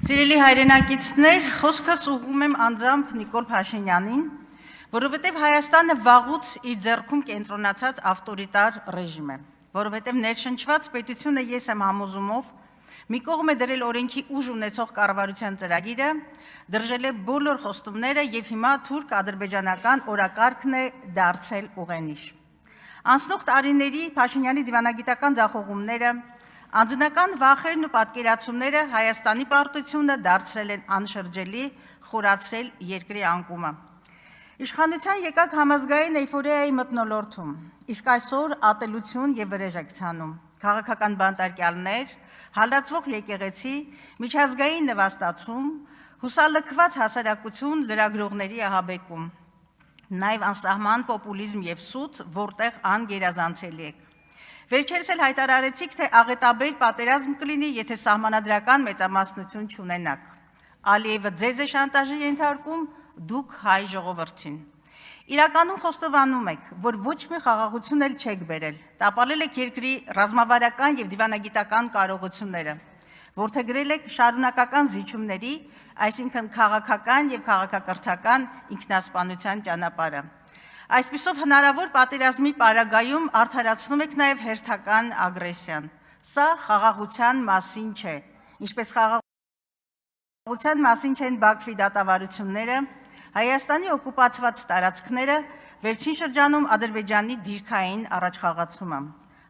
Սիրելի հայրենակիցներ, խոսքս ուղղում եմ անձամբ Նիկոլ Փաշինյանին, որովհետև Հայաստանը վաղուց իր ձեռքում կենտրոնացած ավտորիտար ռեժիմ է, որովհետև ներշնչված պետությունը ես եմ համոզումով մի կողմ է դրել օրենքի ուժ ունեցող կառավարության ծրագիրը, դրժել է բոլոր խոստումները եւ հիմա թուրք-ադրբեջանական օրակարգն է դարձել ուղենիշ։ Անցնող տարիների Փաշինյանի դիվանագիտական ձախողումները, անձնական վախերն ու պատկերացումները Հայաստանի պարտությունը դարձրել են անշրջելի, խորացրել երկրի անկումը։ Իշխանության եկակ համազգային էյֆորիայի մթնոլորտում, իսկ այսօր ատելություն եւ վրեժակցանում, քաղաքական բանտարկյալներ, հալածվող եկեղեցի, միջազգային նվաստացում, հուսալքված հասարակություն, լրագրողների ահաբեկում, նաեւ անսահման պոպուլիզմ եւ սուտ, որտեղ անգերազանցելի է։ Վերջերս էլ հայտարարեցիք, թե աղետաբեր պատերազմ կլինի, եթե սահմանադրական մեծամասնություն չունենաք։ Ալիևը ձեզ է շանտաժի ենթարկում, դուք հայ ժողովրդին։ Իրականում խոստովանում եք, որ ոչ մի խաղաղություն էլ չեք բերել, տապալել եք երկրի ռազմավարական եւ դիվանագիտական կարողությունները, որդեգրել եք շարունակական զիջումների, այսինքն քաղաքական եւ քաղաքակրթական ինքնասպանության ճանապարհը։ Այսպիսով հնարավոր պատերազմի պարագայում արդարացնում եք նաև հերթական ագրեսիան։ Սա խաղաղության մասին չէ, ինչպես խաղաղության մասին չեն Բաքվի դատավարությունները, Հայաստանի օկուպացված տարածքները, վերջին շրջանում Ադրբեջանի դիրքային առաջխաղացումը,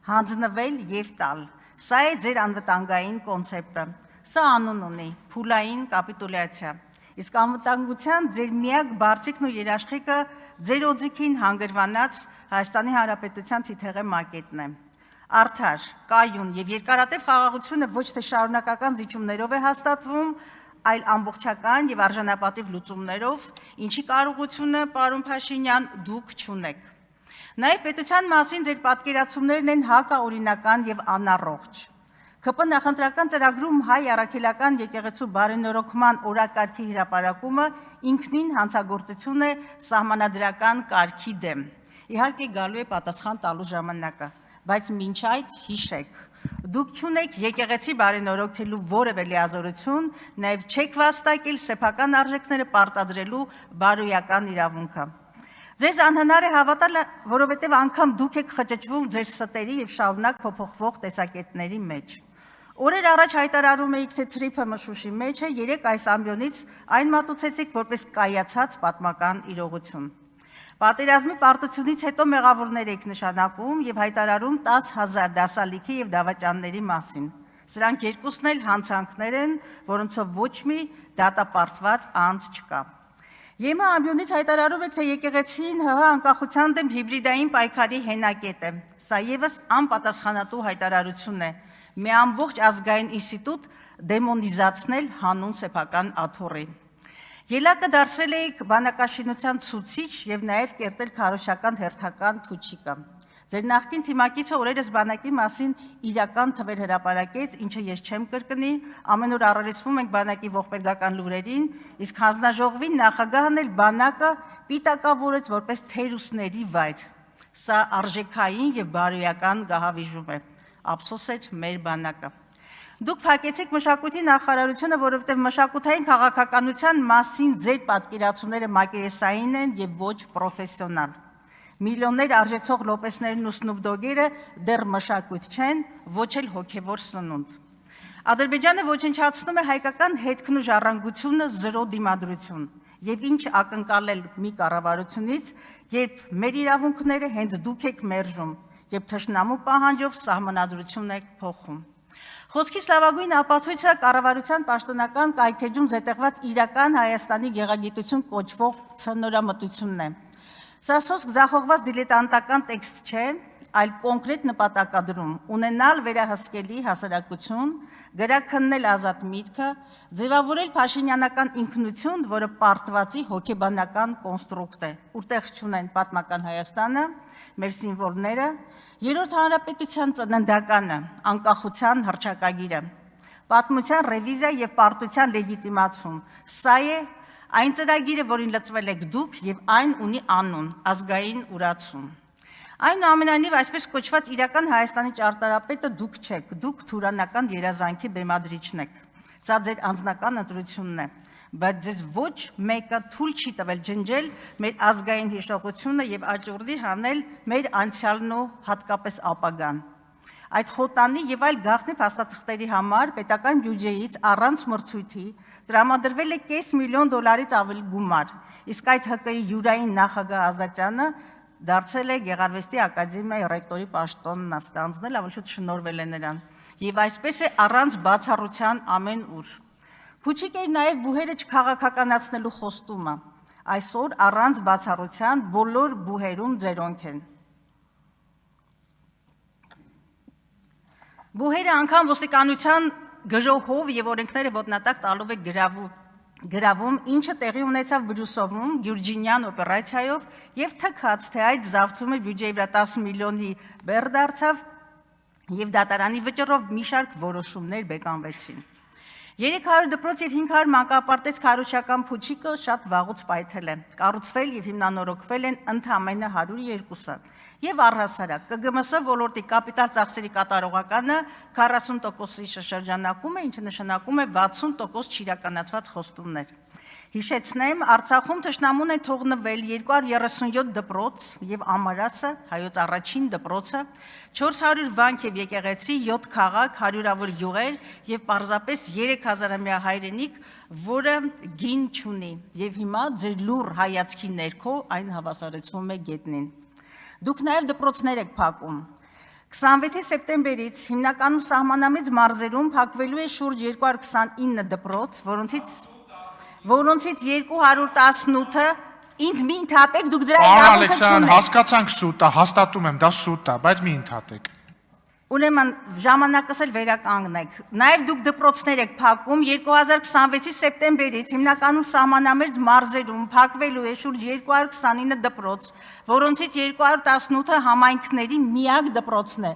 հանձնվել եւ տալ։ Սա է ձեր անվտանգային կոնցեպտը։ Սա անուն ունի՝ փուլային կապիտուլյացիա։ Իսկ անվտանգության ձեր միակ բարձիկն ու երաշխիքը ձեր օձիքին հանգրվանած Հայաստանի Հանրապետության թիթեղե մակետն է։ Արդար, կայուն եւ երկարատև խաղաղությունը ոչ թե շարունակական զիջումներով է հաստատվում, այլ ամբողջական եւ արժանապատիվ լուծումներով, ինչի կարողությունը, պարոն Փաշինյան, դուք չունեք։ Նաեւ պետության մասին ձեր պատկերացումներն են հակաօրինական եւ անառողջ։ ԿՊ նախընտրական ծրագրում հայ առաքելական եկեղեցու բարենորոգման օրակարգի հրապարակումը ինքնին հանցագործություն է սահմանադրական կարգի դեմ։ Իհարկե գալու է պատասխան տալու ժամանակը, բայց մինչ այդ հիշեք, դուք չունեք եկեղեցի բարենորոգելու որևէ լիազորություն, նաև չեք վաստակել սեփական արժեքները պարտադրելու բարոյական իրավունքը։ Ձեզ անհնար է հավատալ, որովհետև անգամ դուք եք խճճվում ձեր ստերի եւ շարունակ փոփոխվող տեսակետների մեջ։ Օրեր առաջ հայտարարում էիք, թե թրիփը մշուշի մեջ է, երեք այս ամբիոնից այն մատուցեցիք որպես կայացած պատմական իրողություն։ Պատերազմի պարտությունից հետո մեղավորներ եք նշանակում եւ հայտարարում 10,000 դասալիքի եւ դավաճանների մասին։ Սրանք երկուսն էլ հանցանքներ են, որոնցով ոչ մի դատապարտված անձ չկա։ ԵՄ ամբիոնից հայտարարում եք, թե եկեղեցին ՀՀ անկախության դեմ հիբրիդային պայքարի հենակետ է։ Սա եւս անպատասխանատու հայտարարություն է։ Մի ամբողջ ազգային ինստիտուտ դեմոնիզացնել հանուն սեփական աթոռի։ Ելակը դարձրել էիք բանակաշինության ցուցիչ եւ նաեւ կերտել քարոշական հերթական փուչիկը։ Ձեր նախկին թիմակիցը օրերս բանակի մասին իրական թվեր հրապարակեց, ինչը ես չեմ կրկնի, ամեն օր առերեսվում ենք բանակի ողբերգական լուրերին, իսկ հանձնաժողովի նախագահն էլ բանակը պիտակավորեց որպես թերուսների վայր։ Սա արժեքային եւ բարոյական գահավիժում է։ Ափսոս էր մեր բանակը։ Դուք փակեցիք մշակույթի նախարարությունը, որովհետև մշակութային քաղաքականության մասին ձեր պատկերացումները մակերեսային են եւ ոչ պրոֆեսիոնալ։ Միլիոններ արժեցող լոպեսներն ու Սնուպ-Դոգերը դեռ մշակույթ չեն, ոչ էլ հոգևոր սնունդ։ Ադրբեջանը ոչնչացնում է հայկական հետքն ու ժառանգությունը զրո դիմադրություն։ Եվ ինչ ակնկալել մի կառավարությունից, երբ մեր իրավունքները հենց դուք եք մերժում, երբ թշնամու պահանջով սահմանադրություն եք փոխում։ Խոսքիս լավագույն ապացույցը կառավարության պաշտոնական կայքեջում զետեղված իրական Հայաստանի գեղագիտություն կոչվող ցնորամտությունն է։ Սա սոսկ ձախողված դիլետանտական տեքստ չէ, այլ կոնկրետ նպատակադրում ունենալ վերահսկելի հասարակություն, գրաքննել ազատ միտքը, ձևավորել փաշինյանական ինքնություն, որը պարտվածի հոգեբանական կոնստրուկտ է, որտեղ չունեն պատմական Հայաստանը, մեր սիմվոլները, Երրորդ հանրապետության ծննդականը, անկախության հռչակագիրը, պատմության ռևիզիա եւ պարտության լեգիտիմացում։ Սա է այն ծրագիրը, որին լծվել եք դուք եւ այն ունի անուն՝ ազգային ուրացում։ Այնուամենայնիվ, այսպես կոչված իրական Հայաստանի ճարտարապետը դուք չեք, դուք թուրանական երազանքի բեմադրիչն եք։ Սա ձեր անձնական ընտրությունն է, բայց ձեզ ոչ մեկը թույլ չի տվել ջնջել մեր ազգային հիշողությունը եւ աճուրդի հանել մեր անցյալն ու հատկապես ապագան։ Այդ խոտանի եւ այլ գաղտնի փաստաթղթերի համար պետական բյուջեից առանց մրցույթի տրամադրվել է $500,000-ից ավելի գումար, իսկ այդ ՀԿ-ի յուրային նախագահ Ազատյանը դարձել է Գեղարվեստի ակադեմիայի ռեկտորի պաշտոնն ստանձնել, ավելի շուտ շնորհվել է նրան, եւ այսպես է առանց բացառության ամեն ուր։ Փուչիկ էր նաեւ բուհերը չքաղաքականացնելու խոստումը, այսօր առանց բացառության բոլոր բուհերում ձերոնք են։ Բուհերը անգամ ոստիկանության գժոհով եւ օրենքները ոտնատակ տալով է գրավում, ինչը տեղի ունեցավ Բրյուսովում Գյուրջինյան օպերացիայով եւ թքած, թե այդ զավթումը բյուջեի վրա 10 միլիոնի բեռ դարձավ եւ դատարանի վճռով մի շարք որոշումներ բեկանվեցին։ 300 դպրոց եւ 500 մանկապարտեզ քարոզչական փուչիկը շատ վաղուց պայթել է, կառուցվել եւ հիմնանորոգվել են ընդամենը 102-ը եւ առհասարակ ԿԳՄՍ ոլորտի կապիտալ ծախսերի կատարողականը 40%-ի շրջանակում է, ինչը նշանակում է 60% չիրականացված խոստումներ։ Հիշեցնեմ, Արցախում թշնամուն է թողնվել 237 դպրոց եւ ամարասը, հայոց առաջին դպրոցը, 400 վանք եւ եկեղեցի, 7 քաղաք, հարյուրավոր գյուղեր եւ պարզապես 3000-ամյա հայրենիք, որը գին չունի եւ հիմա ձեր լուր հայացքի ներքո այն հավասարեցվում է գետնին։ Դուք նաեւ դպրոցներ եք փակում։ 26 սեպտեմբերից հիմնականում սահմանամիջ մարզերում փակվելու է շուրջ 229 դպրոց, որոնցից 218-ը ինձ մի ընդհատեք, դուք դրա իրավունքը չունեք։ Հասկացանք սուտ է, հաստատում եմ, դա սուտ է, բայց մի ընդհատեք։ Ուրեմն ժամանակս էլ վերականգնեք։ Նաև դուք դպրոցներ եք փակում 2026-ի սեպտեմբերից հիմնականում սահմանամերձ մարզերում փակվելու է շուրջ 229 դպրոց, որոնցից 218-ը համայնքների միակ դպրոցն է։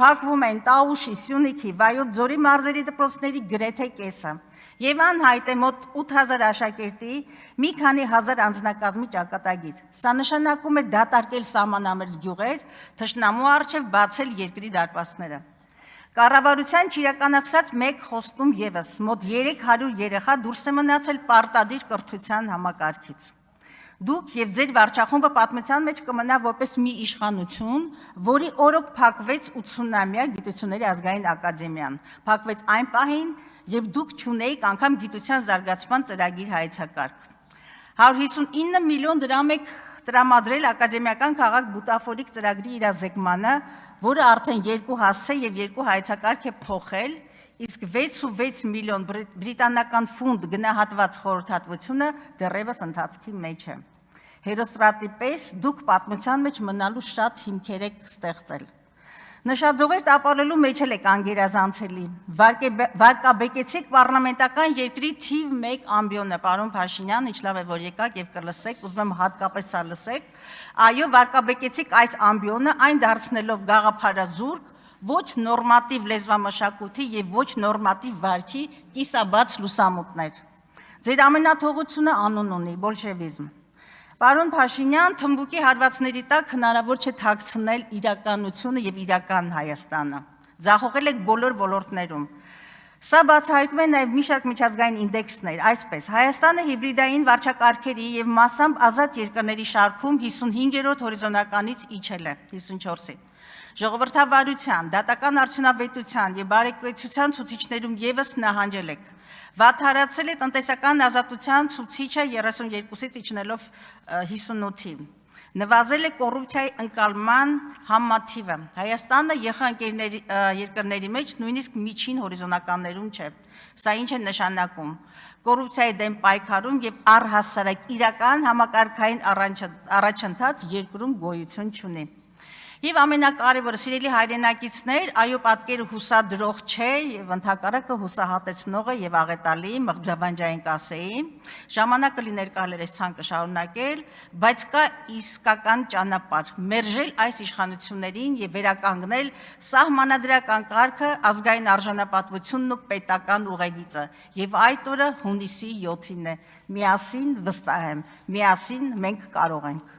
Փակվում են Տաուշի, Սյունիքի, Վայոց ձորի մարզերի դպրոցների գրեթե կեսը։ Եվ անհայտ է մոտ 8000 աշակերտի մի քանի հազար անձնակազմի ճակատագիր։ Սա նշանակում է դատարկել սահմանամերձ գյուղեր, թշնամու առջև բացել երկրի դարպասները։ Կառավարության չիրականացրած մեկ խոստում եւս մոտ 300 երեխա դուրս է մնացել պարտադիր կրթության համակարգից։ Դուք եւ ձեր վարչախումբը պատմության մեջ կմնա որպես մի իշխանություն, որի օրոք փակվեց 80-ամյա Գիտությունների ազգային ակադեմիան։ Փակվեց այն պահին, երբ դուք չունեիք անգամ գիտության զարգացման ծրագիր հայեցակարգ։ 159 միլիոն դրամ եք տրամադրել ակադեմիական քաղաք բուտաֆորիկ ծրագրի իրազեկմանը, որը արդեն 2 հասցե եւ 2 հայեցակարգ է փոխել, իսկ 6.6 միլիոն բրիտանական ֆունտ գնահատված խորհրդատվությունը դեռևս ընթացքի մեջ է։ Հերոստրատի պես դուք պատմության մեջ մնալու շատ հիմքեր եք ստեղծել։ Նշաձողեր տապալելու մեջ էլ եք անգերազանցելի։ Վարկաբեկեցիք պարլամենտական երկրի թիվ 1 ամբիոնը, պարոն Փաշինյան, ինչ լավ է, որ եկաք եւ կլսեք, ուզում եմ հատկապես սա լսեք։ Այո, վարկաբեկեցիք այս ամբիոնը, այն դարձնելով գաղափարազուրկ, ոչ նորմատիվ լեզվամշակույթի եւ ոչ նորմատիվ վարքի կիսաբաց լուսամուտներ։ Ձեր ամենաթողությունը անուն ունի՝ բոլշևիզմ։ Պարոն Փաշինյան, թմբուկի հարվածների տակ հնարավոր չէ թաքցնել իրականությունը եւ իրական Հայաստանը։ Ձախողել եք բոլոր ոլորտներում։ Սա բացահայտում է նաեւ մի շարք միջազգային ինդեքսներ, այսպես Հայաստանը հիբրիդային վարչակարգերի եւ մասամբ ազատ երկրների շարքում 55-րդ հորիզոնականից իջել է 54-ի։ Ժողովրդավարության, դատական արդյունավետության եւ բարեկեցության ցուցիչներում եւս նահանջել եք։ Վատթարացել է տնտեսական ազատության ցուցիչը 32-ից իջնելով 58-ի։ Նվազել է կոռուպցիայի ընկալման համատիվը։ Հայաստանը ԵԽ երկրների մեջ նույնիսկ միջին հորիզոնականներում չէ։ Սա ինչ է նշանակում։ Կոռուպցիայի դեմ պայքարում եւ առհասարակ իրական համակարգային առաջընթաց երկրում գոյություն չունի։ Եվ ամենակարևորը, սիրելի հայրենակիցներ, այո, պատկերը հուսադրող չէ եւ ընդհակառակը հուսահատեցնող է եւ աղետալի, մղձավանջային կասեի, ժամանակը լիներ կարելի այս ցանկը շարունակել, բայց կա իսկական ճանապարհ՝ մերժել այս իշխանություններին եւ վերականգնել սահմանադրական կարգը, ազգային արժանապատվությունն ու պետական ուղեգիծը, եւ այդ օրը հունիսի 7-ին է։ Միասին վստահ եմ, միասին մենք կարող ենք։